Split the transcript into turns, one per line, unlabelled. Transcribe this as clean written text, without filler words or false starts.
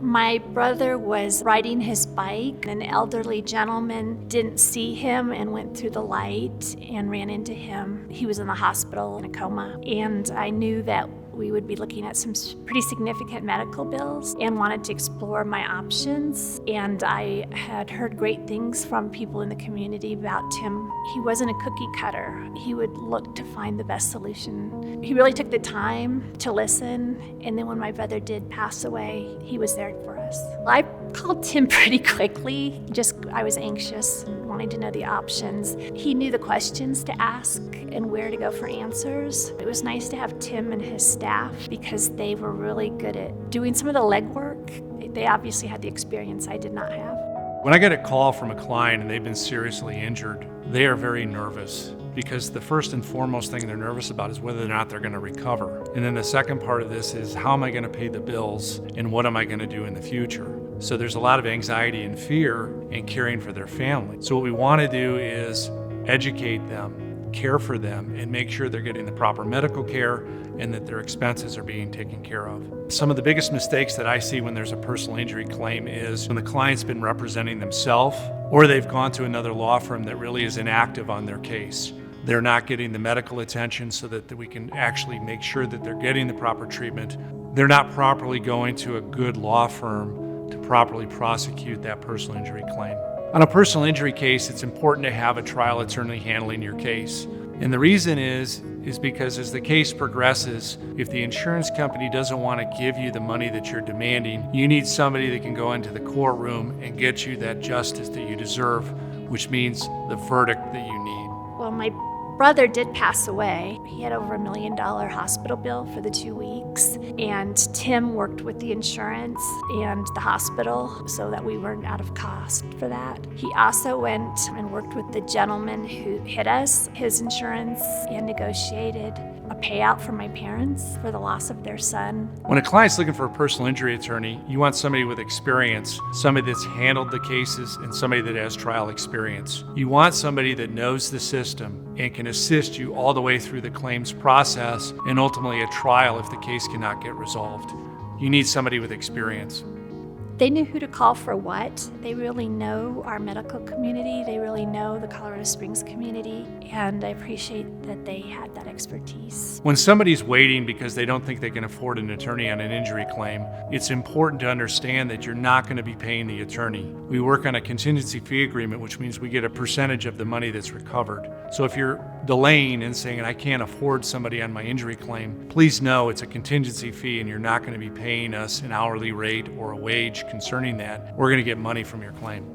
My brother was riding his bike. An elderly gentleman didn't see him and went through the light and ran into him. He was in the hospital in a coma, and I knew that we would be looking at some pretty significant medical bills and wanted to explore my options. And I had heard great things from people in the community about Tim. He wasn't a cookie cutter. He would look to find the best solution. He really took the time to listen, and then when my brother did pass away, he was there for us. I called Tim pretty quickly. I was anxious and wanting to know the options. He knew the questions to ask and where to go for answers. It was nice to have Tim and his staff because they were really good at doing some of the legwork. They obviously had the experience I did not have.
When I get a call from a client and they've been seriously injured, they are very nervous because the first and foremost thing they're nervous about is whether or not they're going to recover. And then the second part of this is, how am I going to pay the bills and what am I going to do in the future? So there's a lot of anxiety and fear in caring for their family. So what we want to do is educate them, care for them, and make sure they're getting the proper medical care and that their expenses are being taken care of. Some of the biggest mistakes that I see when there's a personal injury claim is when the client's been representing themselves or they've gone to another law firm that really is inactive on their case. They're not getting the medical attention so that we can actually make sure that they're getting the proper treatment. They're not properly going to a good law firm to properly prosecute that personal injury claim. On a personal injury case, it's important to have a trial attorney handling your case. And the reason is because as the case progresses, if the insurance company doesn't want to give you the money that you're demanding, you need somebody that can go into the courtroom and get you that justice that you deserve, which means the verdict that you need.
Well, my brother did pass away. He had over $1 million hospital bill for the 2 weeks, and Tim worked with the insurance and the hospital so that we weren't out of cost for that. He also went and worked with the gentleman who hit us, his insurance, and negotiated a payout for my parents for the loss of their son.
When a client's looking for a personal injury attorney, you want somebody with experience, somebody that's handled the cases, and somebody that has trial experience. You want somebody that knows the system and can assist you all the way through the claims process and ultimately a trial if the case cannot get resolved. You need somebody with experience.
They knew who to call for what. They really know our medical community. They really know the Colorado Springs community, and I appreciate that they had that expertise.
When somebody's waiting because they don't think they can afford an attorney on an injury claim, it's important to understand that you're not going to be paying the attorney. We work on a contingency fee agreement, which means we get a percentage of the money that's recovered. So if you're delaying and saying, I can't afford somebody on my injury claim, please know it's a contingency fee and you're not going to be paying us an hourly rate or a wage concerning that. We're going to get money from your claim.